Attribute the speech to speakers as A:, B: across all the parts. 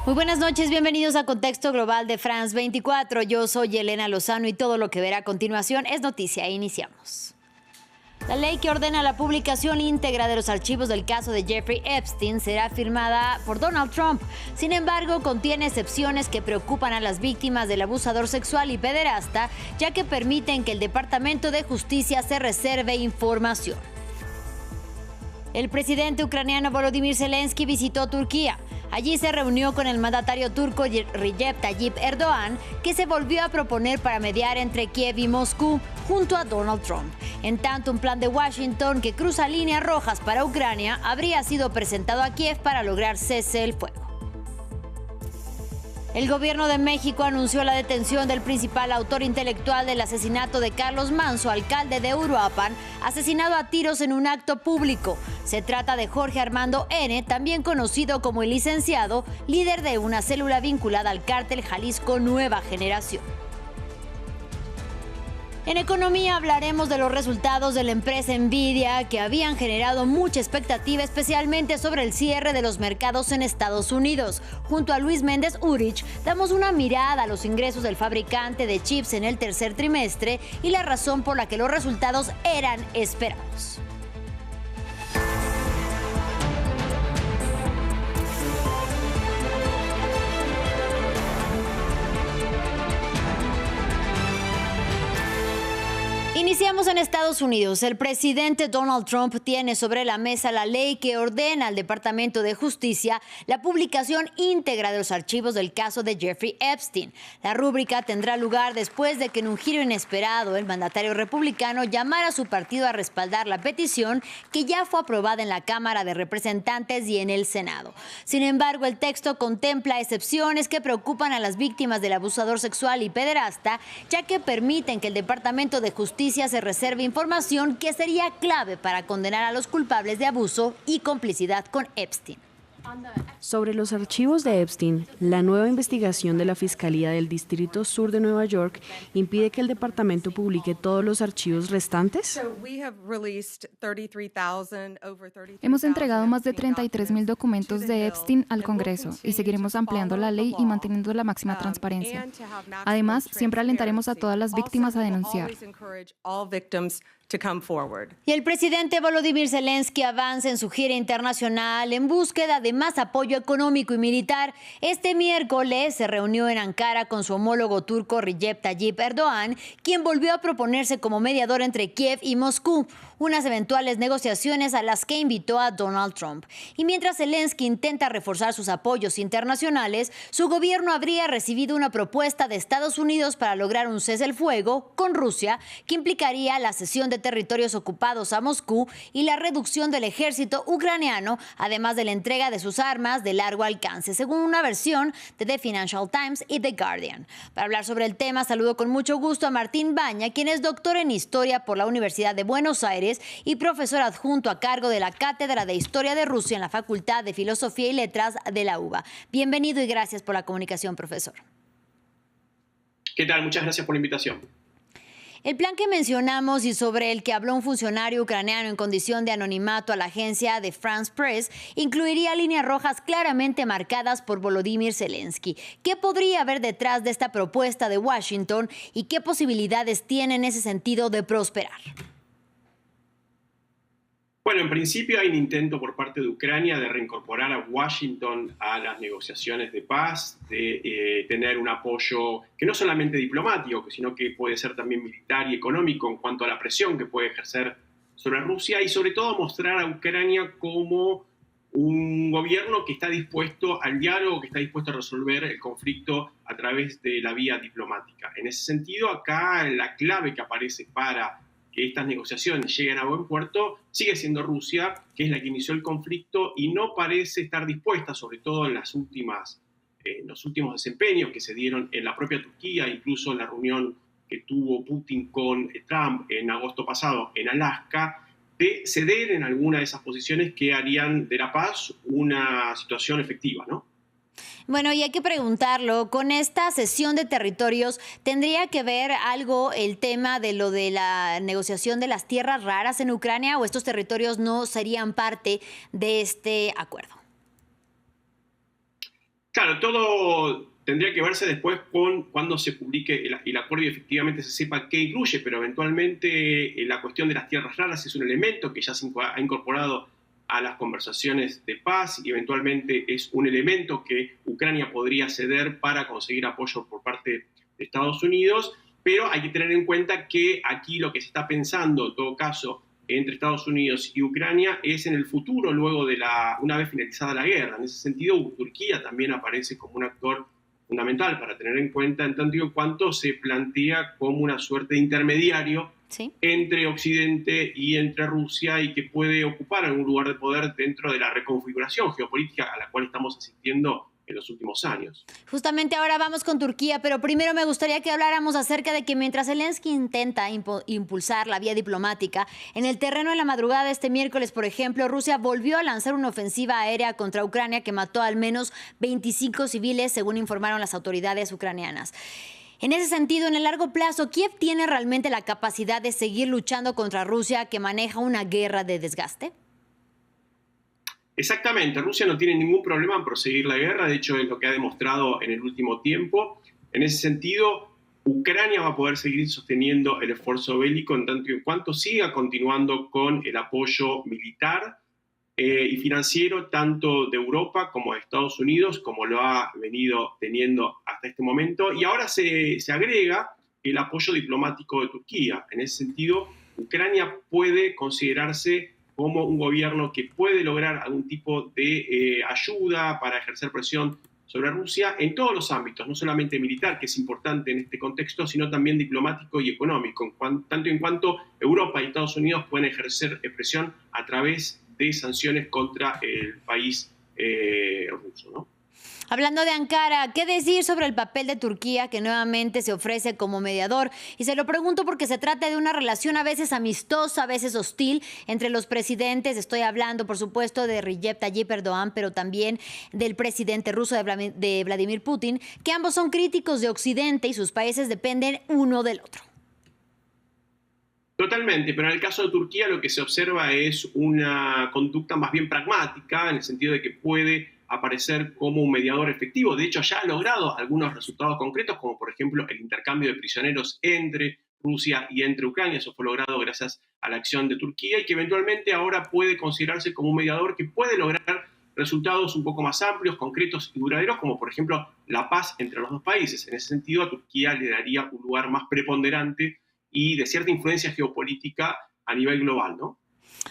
A: Muy buenas noches, bienvenidos a Contexto Global de France 24. Yo soy Elena Lozano y todo lo que verá a continuación es noticia. Iniciamos. La ley que ordena la publicación íntegra de los archivos del caso de Jeffrey Epstein será firmada por Donald Trump. Sin embargo, contiene excepciones que preocupan a las víctimas del abusador sexual y pederasta, ya que permiten que el Departamento de Justicia se reserve información. El presidente ucraniano Volodymyr Zelensky visitó Turquía. Allí se reunió con el mandatario turco Recep Tayyip Erdogan, que se volvió a proponer para mediar entre Kiev y Moscú junto a Donald Trump. En tanto, un plan de Washington que cruza líneas rojas para Ucrania habría sido presentado a Kiev para lograr cese el fuego. El gobierno de México anunció la detención del principal autor intelectual del asesinato de Carlos Manso, alcalde de Uruapan, asesinado a tiros en un acto público. Se trata de Jorge Armando N., también conocido como el Licenciado, líder de una célula vinculada al cártel Jalisco Nueva Generación. En economía hablaremos de los resultados de la empresa Nvidia, que habían generado mucha expectativa, especialmente sobre el cierre de los mercados en Estados Unidos. Junto a Luis Méndez Urich, damos una mirada a los ingresos del fabricante de chips en el tercer trimestre y la razón por la que los resultados eran esperados. Iniciamos en Estados Unidos. El presidente Donald Trump tiene sobre la mesa la ley que ordena al Departamento de Justicia la publicación íntegra de los archivos del caso de Jeffrey Epstein. La rúbrica tendrá lugar después de que en un giro inesperado el mandatario republicano llamara a su partido a respaldar la petición que ya fue aprobada en la Cámara de Representantes y en el Senado. Sin embargo, el texto contempla excepciones que preocupan a las víctimas del abusador sexual y pederasta, ya que permiten que el Departamento de Justicia se reserve información que sería clave para condenar a los culpables de abuso y complicidad con Epstein.
B: Sobre los archivos de Epstein, la nueva investigación de la Fiscalía del Distrito Sur de Nueva York impide que el departamento publique todos los archivos restantes.
C: Hemos entregado más de 33,000 documentos de Epstein al Congreso y seguiremos ampliando la ley y manteniendo la máxima transparencia. Además, siempre alentaremos a todas las víctimas a denunciar.
A: Y el presidente Volodymyr Zelensky avanza en su gira internacional en búsqueda de más apoyo económico y militar. Este miércoles se reunió en Ankara con su homólogo turco Recep Tayyip Erdogan, quien volvió a proponerse como mediador entre Kiev y Moscú, unas eventuales negociaciones a las que invitó a Donald Trump. Y mientras Zelensky intenta reforzar sus apoyos internacionales, su gobierno habría recibido una propuesta de Estados Unidos para lograr un cese el fuego con Rusia, que implicaría la cesión de territorios ocupados a Moscú y la reducción del ejército ucraniano, además de la entrega de sus armas de largo alcance, según una versión de The Financial Times y The Guardian. Para hablar sobre el tema, saludo con mucho gusto a Martín Baña, quien es doctor en Historia por la Universidad de Buenos Aires y profesor adjunto a cargo de la Cátedra de Historia de Rusia en la Facultad de Filosofía y Letras de la UBA. Bienvenido y gracias por la comunicación, profesor.
D: ¿Qué tal? Muchas gracias por la invitación.
A: El plan que mencionamos y sobre el que habló un funcionario ucraniano en condición de anonimato a la agencia de France Press incluiría líneas rojas claramente marcadas por Volodymyr Zelensky. ¿Qué podría haber detrás de esta propuesta de Washington y qué posibilidades tiene en ese sentido de prosperar?
D: Bueno, en principio hay un intento por parte de Ucrania de reincorporar a Washington a las negociaciones de paz, de tener un apoyo que no solamente diplomático, sino que puede ser también militar y económico en cuanto a la presión que puede ejercer sobre Rusia y sobre todo mostrar a Ucrania como un gobierno que está dispuesto al diálogo, que está dispuesto a resolver el conflicto a través de la vía diplomática. En ese sentido, acá la clave que aparece para que estas negociaciones lleguen a buen puerto sigue siendo Rusia, que es la que inició el conflicto y no parece estar dispuesta, sobre todo en los últimos desempeños que se dieron en la propia Turquía, incluso en la reunión que tuvo Putin con Trump en agosto pasado en Alaska, de ceder en alguna de esas posiciones que harían de la paz una situación efectiva, ¿no?
A: Bueno, y hay que preguntarlo, con esta cesión de territorios, ¿tendría que ver algo el tema de lo de la negociación de las tierras raras en Ucrania o estos territorios no serían parte de este acuerdo?
D: Claro, Claro, todo tendría que verse después con cuando se publique el acuerdo y efectivamente se sepa qué incluye, pero eventualmente la cuestión de las tierras raras es un elemento que ya se ha incorporado a las conversaciones de paz y eventualmente es un elemento que Ucrania podría ceder para conseguir apoyo por parte de Estados Unidos, pero hay que tener en cuenta que aquí lo que se está pensando, en todo caso, entre Estados Unidos y Ucrania es en el futuro, luego de una vez finalizada la guerra. En ese sentido, Turquía también aparece como un actor fundamental para tener en cuenta en tanto y en cuanto se plantea como una suerte de intermediario entre Occidente y entre Rusia y que puede ocupar algún lugar de poder dentro de la reconfiguración geopolítica a la cual estamos asistiendo en los últimos años.
A: Justamente ahora vamos con Turquía, pero primero me gustaría que habláramos acerca de que mientras Zelensky intenta impulsar la vía diplomática, en el terreno de la madrugada de este miércoles, por ejemplo, Rusia volvió a lanzar una ofensiva aérea contra Ucrania que mató al menos 25 civiles, según informaron las autoridades ucranianas. En ese sentido, en el largo plazo, ¿Kiev tiene realmente la capacidad de seguir luchando contra Rusia, que maneja una guerra de desgaste?
D: Exactamente, Rusia no tiene ningún problema en proseguir la guerra, de hecho es lo que ha demostrado en el último tiempo. En ese sentido, Ucrania va a poder seguir sosteniendo el esfuerzo bélico en tanto y en cuanto siga continuando con el apoyo militar y financiero tanto de Europa como de Estados Unidos, como lo ha venido teniendo hasta este momento. Y ahora se agrega el apoyo diplomático de Turquía. En ese sentido, Ucrania puede considerarse como un gobierno que puede lograr algún tipo de ayuda para ejercer presión sobre Rusia en todos los ámbitos, no solamente militar, que es importante en este contexto, sino también diplomático y económico, tanto en cuanto Europa y Estados Unidos pueden ejercer presión a través de sanciones contra el país ruso, ¿no?
A: Hablando de Ankara, ¿qué decir sobre el papel de Turquía que nuevamente se ofrece como mediador? Y se lo pregunto porque se trata de una relación a veces amistosa, a veces hostil entre los presidentes. Estoy hablando, por supuesto, de Recep Tayyip Erdogan, pero también del presidente ruso de Vladimir Putin, que ambos son críticos de Occidente y sus países dependen uno del otro.
D: Totalmente, pero en el caso de Turquía lo que se observa es una conducta más bien pragmática, en el sentido de que puede aparecer como un mediador efectivo. De hecho, ya ha logrado algunos resultados concretos, como por ejemplo el intercambio de prisioneros entre Rusia y entre Ucrania. Eso fue logrado gracias a la acción de Turquía y que eventualmente ahora puede considerarse como un mediador que puede lograr resultados un poco más amplios, concretos y duraderos, como por ejemplo la paz entre los dos países. En ese sentido, a Turquía le daría un lugar más preponderante y de cierta influencia geopolítica a nivel global, ¿no?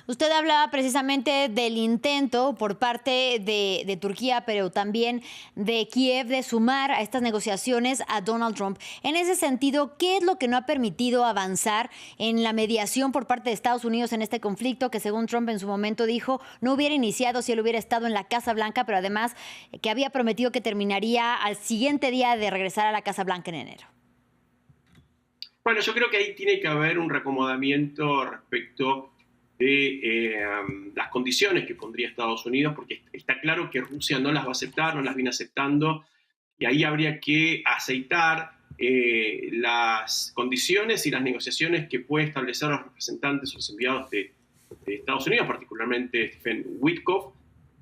A: Usted hablaba precisamente del intento por parte de Turquía, pero también de Kiev, de sumar a estas negociaciones a Donald Trump. En ese sentido, ¿qué es lo que no ha permitido avanzar en la mediación por parte de Estados Unidos en este conflicto que, según Trump en su momento dijo, no hubiera iniciado si él hubiera estado en la Casa Blanca, pero además que había prometido que terminaría al siguiente día de regresar a la Casa Blanca en enero?
D: Bueno, yo creo que ahí tiene que haber un reacomodamiento respecto de las condiciones que pondría Estados Unidos, porque está claro que Rusia no las va a aceptar, no las viene aceptando, y ahí habría que aceitar las condiciones y las negociaciones que puede establecer los representantes o los enviados de Estados Unidos, particularmente Stephen Witkoff,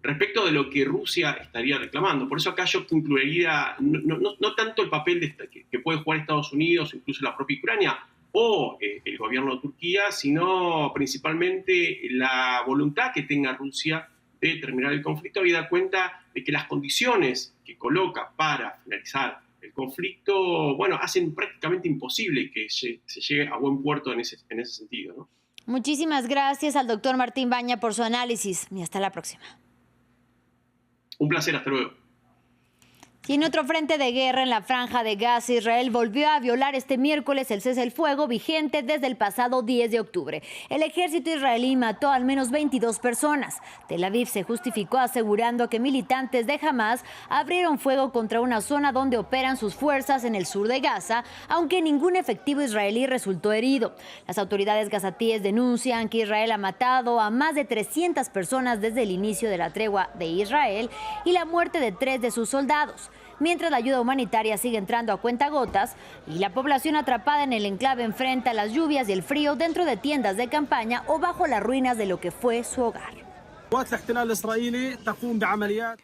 D: respecto de lo que Rusia estaría reclamando. Por eso acá yo incluiría no tanto el papel que puede jugar Estados Unidos o incluso la propia Ucrania, o el gobierno de Turquía, sino principalmente la voluntad que tenga Rusia de terminar el conflicto y dar cuenta de que las condiciones que coloca para finalizar el conflicto, bueno, hacen prácticamente imposible que se llegue a buen puerto en ese sentido, ¿no?
A: Muchísimas gracias al doctor Martín Baña por su análisis y hasta la próxima.
D: Un placer, hasta luego.
A: Y en otro frente de guerra en la Franja de Gaza, Israel volvió a violar este miércoles el cese el fuego vigente desde el pasado 10 de octubre. El ejército israelí mató al menos 22 personas. Tel Aviv se justificó asegurando que militantes de Hamas abrieron fuego contra una zona donde operan sus fuerzas en el sur de Gaza, aunque ningún efectivo israelí resultó herido. Las autoridades gazatíes denuncian que Israel ha matado a más de 300 personas desde el inicio de la tregua de Israel y la muerte de 3 de sus soldados. Mientras la ayuda humanitaria sigue entrando a cuentagotas y la población atrapada en el enclave enfrenta las lluvias y el frío dentro de tiendas de campaña o bajo las ruinas de lo que fue su hogar.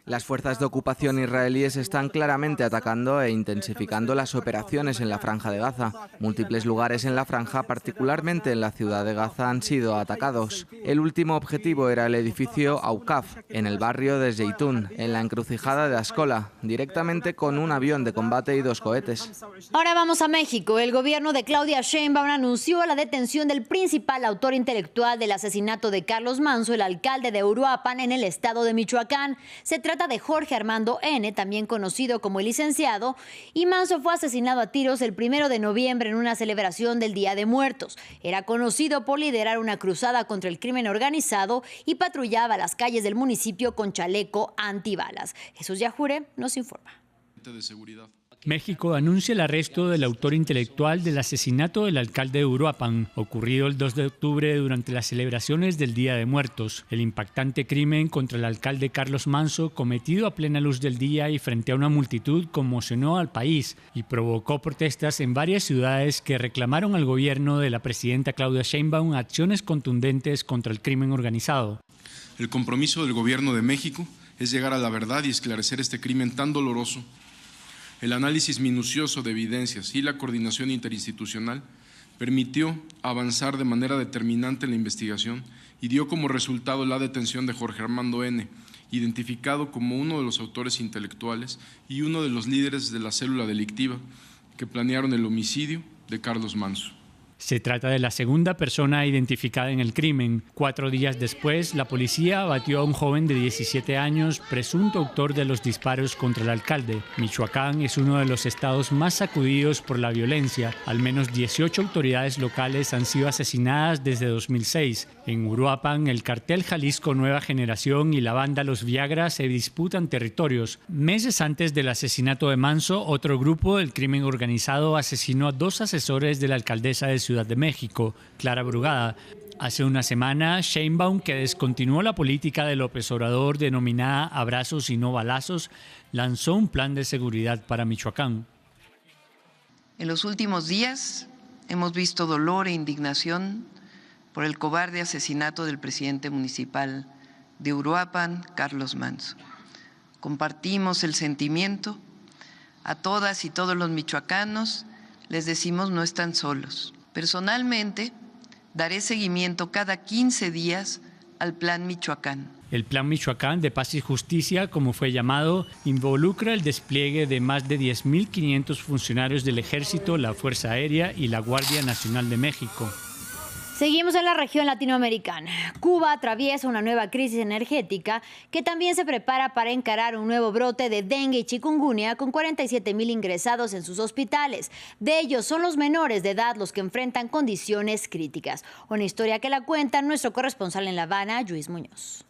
E: Las fuerzas de ocupación israelíes están claramente atacando e intensificando las operaciones en la Franja de Gaza. Múltiples lugares en la franja, particularmente en la ciudad de Gaza, han sido atacados. El último objetivo era el edificio Aukaf, en el barrio de Zeitún, en la encrucijada de Ascola, directamente con un avión de combate y 2 cohetes.
A: Ahora vamos a México. El gobierno de Claudia Sheinbaum anunció la detención del principal autor intelectual del asesinato de Carlos Manzo, el alcalde de Uruapan, en el estado de Michoacán. Se trata de Jorge Armando N., también conocido como el licenciado, y Manzo fue asesinado a tiros el 1 de noviembre en una celebración del Día de Muertos. Era conocido por liderar una cruzada contra el crimen organizado y patrullaba las calles del municipio con chaleco antibalas. Jesús Yajure nos informa.
F: México anuncia el arresto del autor intelectual del asesinato del alcalde de Uruapan, ocurrido el 2 de octubre durante las celebraciones del Día de Muertos. El impactante crimen contra el alcalde Carlos Manzo, cometido a plena luz del día y frente a una multitud, conmocionó al país y provocó protestas en varias ciudades que reclamaron al gobierno de la presidenta Claudia Sheinbaum acciones contundentes contra el crimen organizado.
G: El compromiso del gobierno de México es llegar a la verdad y esclarecer este crimen tan doloroso. El análisis minucioso de evidencias y la coordinación interinstitucional permitió avanzar de manera determinante en la investigación y dio como resultado la detención de Jorge Armando N., identificado como uno de los autores intelectuales y uno de los líderes de la célula delictiva que planearon el homicidio de Carlos Manzo.
F: Se trata de la segunda persona identificada en el crimen. 4 días después, la policía abatió a un joven de 17 años, presunto autor de los disparos contra el alcalde. Michoacán es uno de los estados más sacudidos por la violencia. Al menos 18 autoridades locales han sido asesinadas desde 2006. En Uruapan, el cartel Jalisco Nueva Generación y la banda Los Viagra se disputan territorios. Meses antes del asesinato de Manzo, otro grupo del crimen organizado asesinó a 2 asesores de la alcaldesa de Ciudad de México, Clara Brugada. Hace una semana, Sheinbaum, que descontinuó la política de López Obrador denominada abrazos y no balazos, lanzó un plan de seguridad para Michoacán.
H: En los últimos días hemos visto dolor e indignación por el cobarde asesinato del presidente municipal de Uruapan, Carlos Manzo. Compartimos el sentimiento. A todas y todos los michoacanos les decimos no están solos. Personalmente, daré seguimiento cada 15 días al Plan Michoacán.
F: El Plan Michoacán de Paz y Justicia, como fue llamado, involucra el despliegue de más de 10.500 funcionarios del Ejército, la Fuerza Aérea y la Guardia Nacional de México.
A: Seguimos en la región latinoamericana. Cuba atraviesa una nueva crisis energética que también se prepara para encarar un nuevo brote de dengue y chikungunya con 47.000 ingresados en sus hospitales. De ellos son los menores de edad los que enfrentan condiciones críticas. Una historia que la cuenta nuestro corresponsal en La Habana, Luis Muñoz.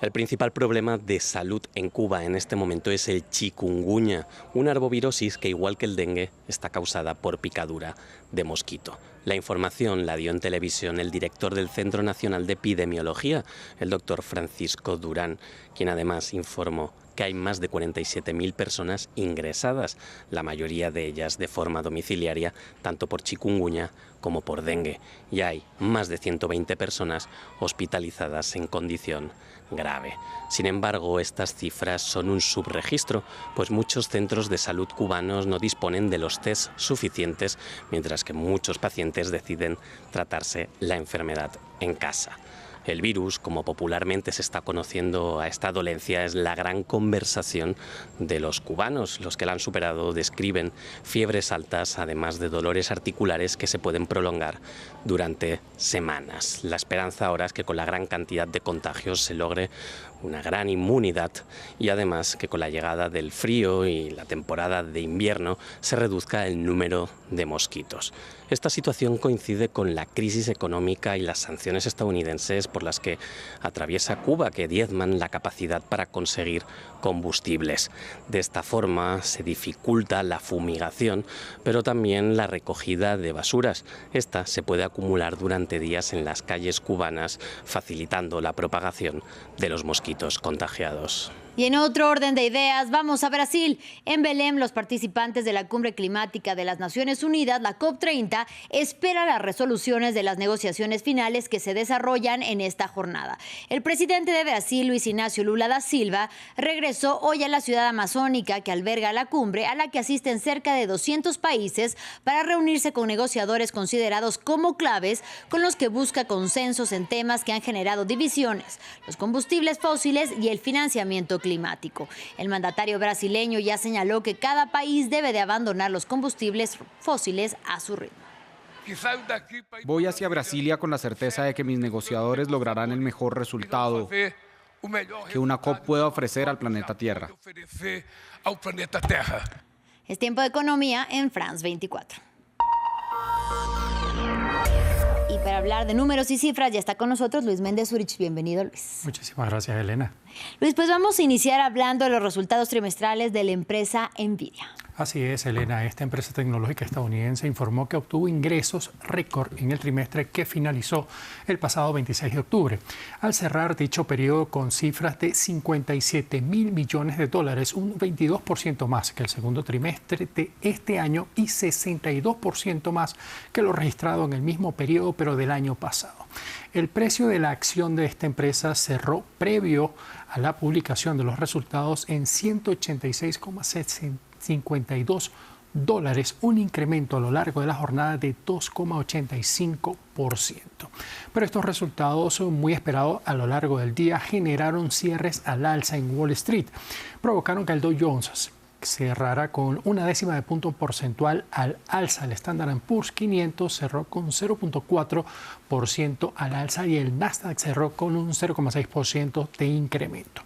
I: El principal problema de salud en Cuba en este momento es el chikungunya, una arbovirosis que, igual que el dengue, está causada por picadura de mosquito. La información la dio en televisión el director del Centro Nacional de Epidemiología, el doctor Francisco Durán, quien además informó que hay más de 47.000 personas ingresadas, la mayoría de ellas de forma domiciliaria, tanto por chikungunya como por dengue, y hay más de 120 personas hospitalizadas en condición grave. Sin embargo, estas cifras son un subregistro, pues muchos centros de salud cubanos no disponen de los test suficientes, mientras que muchos pacientes deciden tratarse la enfermedad en casa. El virus, como popularmente se está conociendo a esta dolencia, es la gran conversación de los cubanos. Los que la han superado describen fiebres altas, además de dolores articulares que se pueden prolongar durante semanas. La esperanza ahora es que con la gran cantidad de contagios se logre una gran inmunidad y además que con la llegada del frío y la temporada de invierno se reduzca el número de mosquitos. Esta situación coincide con la crisis económica y las sanciones estadounidenses por las que atraviesa Cuba, que diezman la capacidad para conseguir combustibles. De esta forma se dificulta la fumigación, pero también la recogida de basuras. Esta se puede acumular durante días en las calles cubanas, facilitando la propagación de los mosquitos contagiados.
A: Y en otro orden de ideas, vamos a Brasil. En Belém, los participantes de la Cumbre Climática de las Naciones Unidas, la COP30, esperan las resoluciones de las negociaciones finales que se desarrollan en esta jornada. El presidente de Brasil, Luis Ignacio Lula da Silva, regresó hoy a la ciudad amazónica que alberga la cumbre, a la que asisten cerca de 200 países para reunirse con negociadores considerados como claves, con los que busca consensos en temas que han generado divisiones: los combustibles fósiles y el financiamiento climático. El mandatario brasileño ya señaló que cada país debe de abandonar los combustibles fósiles a su ritmo.
J: Voy hacia Brasilia con la certeza de que mis negociadores lograrán el mejor resultado que una COP pueda ofrecer al planeta Tierra.
A: Es tiempo de economía en France 24. Y para hablar de números y cifras ya está con nosotros Luis Méndez Urich. Bienvenido, Luis.
K: Muchísimas gracias, Elena.
A: Luis, pues vamos a iniciar hablando de los resultados trimestrales de la empresa Nvidia.
K: Así es, Elena. Esta empresa tecnológica estadounidense informó que obtuvo ingresos récord en el trimestre que finalizó el pasado 26 de octubre, al cerrar dicho periodo con cifras de 57 mil millones de dólares, un 22% más que el segundo trimestre de este año y 62% más que lo registrado en el mismo periodo, pero del año pasado. El precio de la acción de esta empresa cerró previo a la publicación de los resultados en $186,52, un incremento a lo largo de la jornada de 2,85%. Pero estos resultados, muy esperados a lo largo del día, generaron cierres al alza en Wall Street. Provocaron que el Dow Jones cerrara con 0,1 de punto porcentual al alza. El Standard & Poor's 500 cerró con 0,4% al alza y el Nasdaq cerró con un 0,6% de incremento.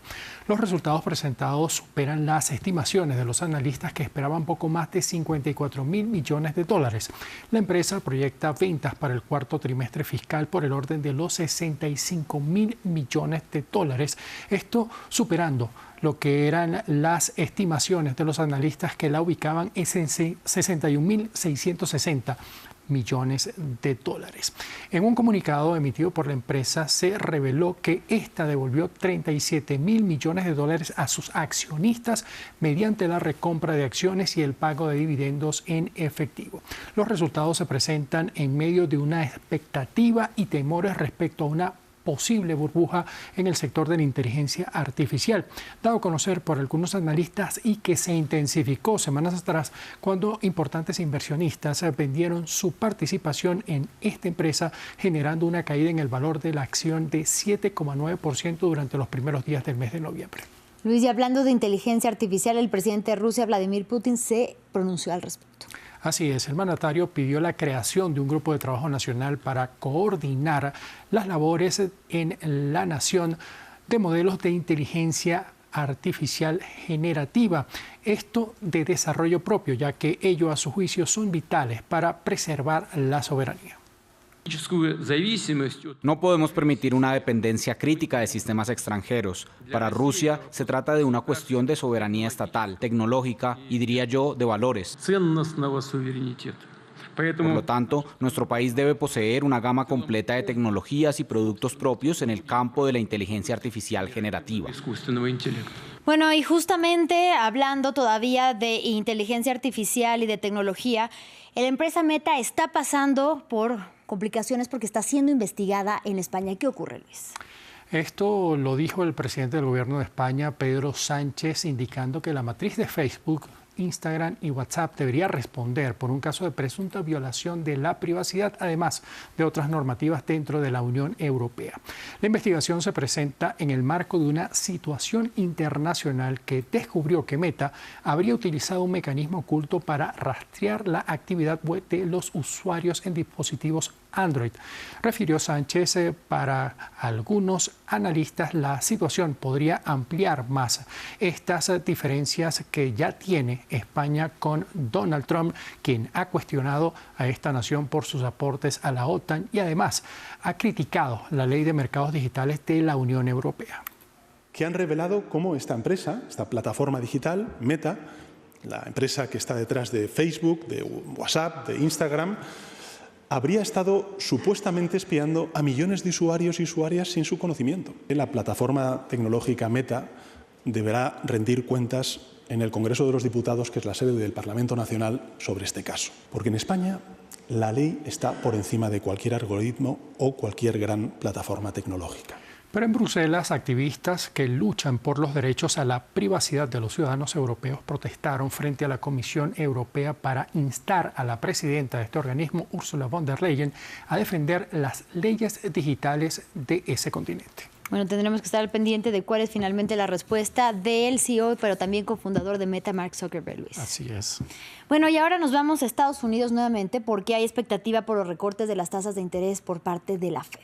K: Los resultados presentados superan las estimaciones de los analistas, que esperaban poco más de 54 mil millones de dólares. La empresa proyecta ventas para el cuarto trimestre fiscal por el orden de los 65 mil millones de dólares. Esto superando lo que eran las estimaciones de los analistas, que la ubicaban en 61.660 millones de dólares. En un comunicado emitido por la empresa se reveló que esta devolvió 37 mil millones de dólares a sus accionistas mediante la recompra de acciones y el pago de dividendos en efectivo. Los resultados se presentan en medio de una expectativa y temores respecto a una posible burbuja en el sector de la inteligencia artificial, dado a conocer por algunos analistas y que se intensificó semanas atrás cuando importantes inversionistas vendieron su participación en esta empresa, generando una caída en el valor de la acción de 7,9% durante los primeros días del mes de noviembre.
A: Luis, y hablando de inteligencia artificial, el presidente de Rusia, Vladimir Putin, se pronunció al respecto.
K: Así es, el mandatario pidió la creación de un grupo de trabajo nacional para coordinar las labores en la nación de modelos de inteligencia artificial generativa, esto de desarrollo propio, ya que ello, a su juicio, son vitales para preservar la soberanía.
J: No podemos permitir una dependencia crítica de sistemas extranjeros. Para Rusia se trata de una cuestión de soberanía estatal, tecnológica y, diría yo, de valores. Por lo tanto, nuestro país debe poseer una gama completa de tecnologías y productos propios en el campo de la inteligencia artificial generativa.
A: Bueno, y justamente hablando todavía de inteligencia artificial y de tecnología, la empresa Meta está pasando por complicaciones porque está siendo investigada en España. ¿Qué ocurre, Luis?
K: Esto lo dijo el presidente del gobierno de España, Pedro Sánchez, indicando que la matriz de Facebook, Instagram y WhatsApp debería responder por un caso de presunta violación de la privacidad, además de otras normativas dentro de la Unión Europea. La investigación se presenta en el marco de una situación internacional que descubrió que Meta habría utilizado un mecanismo oculto para rastrear la actividad web de los usuarios en dispositivos Android. Refirió Sánchez, para algunos analistas la situación podría ampliar más estas diferencias que ya tiene España con Donald Trump, quien ha cuestionado a esta nación por sus aportes a la OTAN y además ha criticado la ley de mercados digitales de la Unión Europea.
L: Que han revelado cómo esta empresa, esta plataforma digital, Meta, la empresa que está detrás de Facebook, de WhatsApp, de Instagram, habría estado supuestamente espiando a millones de usuarios y usuarias sin su conocimiento. La plataforma tecnológica Meta deberá rendir cuentas en el Congreso de los Diputados, que es la sede del Parlamento Nacional, sobre este caso. Porque en España la ley está por encima de cualquier algoritmo o cualquier gran plataforma tecnológica.
K: Pero en Bruselas, activistas que luchan por los derechos a la privacidad de los ciudadanos europeos protestaron frente a la Comisión Europea para instar a la presidenta de este organismo, Ursula von der Leyen, a defender las leyes digitales de ese continente.
A: Bueno, tendremos que estar al pendiente de cuál es finalmente la respuesta del CEO, pero también cofundador de Meta, Mark Zuckerberg, Luis.
K: Así es.
A: Bueno, y ahora nos vamos a Estados Unidos nuevamente porque hay expectativa por los recortes de las tasas de interés por parte de la Fed.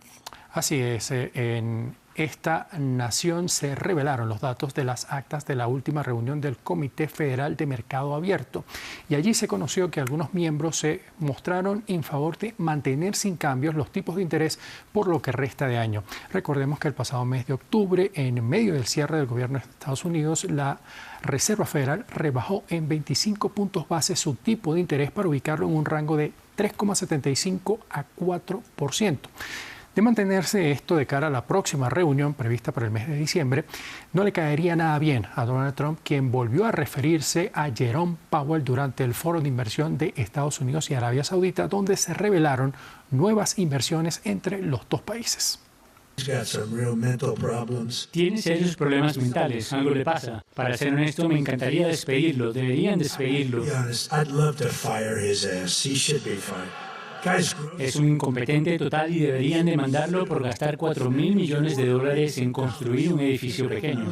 K: Así es, en esta nación se revelaron los datos de las actas de la última reunión del Comité Federal de Mercado Abierto y allí se conoció que algunos miembros se mostraron en favor de mantener sin cambios los tipos de interés por lo que resta de año. Recordemos que el pasado mes de octubre, en medio del cierre del gobierno de Estados Unidos, la Reserva Federal rebajó en 25 puntos base su tipo de interés para ubicarlo en un rango de 3,75 a 4%. De mantenerse esto de cara a la próxima reunión prevista para el mes de diciembre, no le caería nada bien a Donald Trump, quien volvió a referirse a Jerome Powell durante el Foro de Inversión de Estados Unidos y Arabia Saudita, donde se revelaron nuevas inversiones entre los dos países.
F: Tiene serios problemas mentales, algo le pasa. Para ser honesto, me encantaría despedirlo, deberían despedirlo. Es un incompetente total y deberían demandarlo por gastar $4.000 millones en construir un edificio pequeño.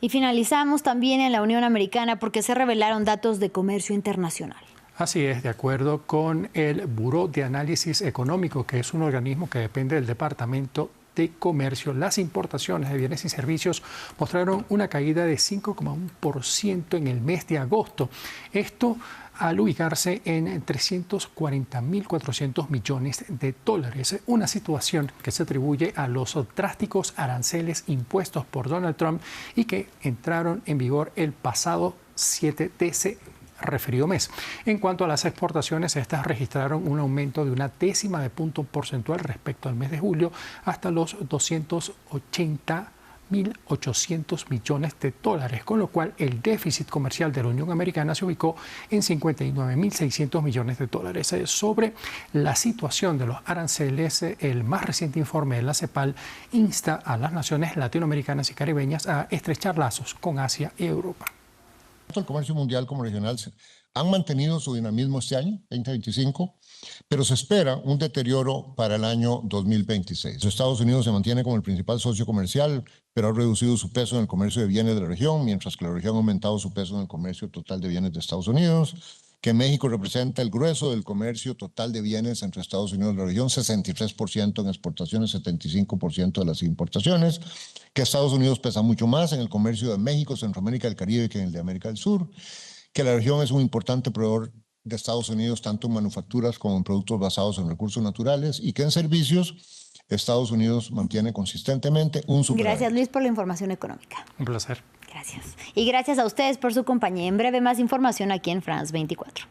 A: Y finalizamos también en la Unión Americana porque se revelaron datos de comercio internacional.
K: Así es, de acuerdo con el Buró de Análisis Económico, que es un organismo que depende del Departamento de Comercio, las importaciones de bienes y servicios mostraron una caída de 5,1% en el mes de agosto. Esto al ubicarse en $340.400 millones, una situación que se atribuye a los drásticos aranceles impuestos por Donald Trump y que entraron en vigor el pasado 7 de ese referido mes. En cuanto a las exportaciones, estas registraron un aumento de 0,1 de punto porcentual respecto al mes de julio hasta los $280.800 millones, con lo cual el déficit comercial de la Unión Americana se ubicó en $59.600 millones. Sobre la situación de los aranceles, el más reciente informe de la CEPAL insta a las naciones latinoamericanas y caribeñas a estrechar lazos con Asia y Europa.
M: Tanto el comercio mundial como regional han mantenido su dinamismo este año, 2025, pero se espera un deterioro para el año 2026. Estados Unidos se mantiene como el principal socio comercial, pero ha reducido su peso en el comercio de bienes de la región, mientras que la región ha aumentado su peso en el comercio total de bienes de Estados Unidos, que México representa el grueso del comercio total de bienes entre Estados Unidos y la región, 63% en exportaciones, 75% de las importaciones, que Estados Unidos pesa mucho más en el comercio de México, Centroamérica y el Caribe que en el de América del Sur, que la región es un importante proveedor de Estados Unidos tanto en manufacturas como en productos basados en recursos naturales y que en servicios Estados Unidos mantiene consistentemente un superávit.
A: Gracias, Luis, por la información económica.
K: Un placer.
A: Gracias. Y gracias a ustedes por su compañía. En breve más información aquí en France 24.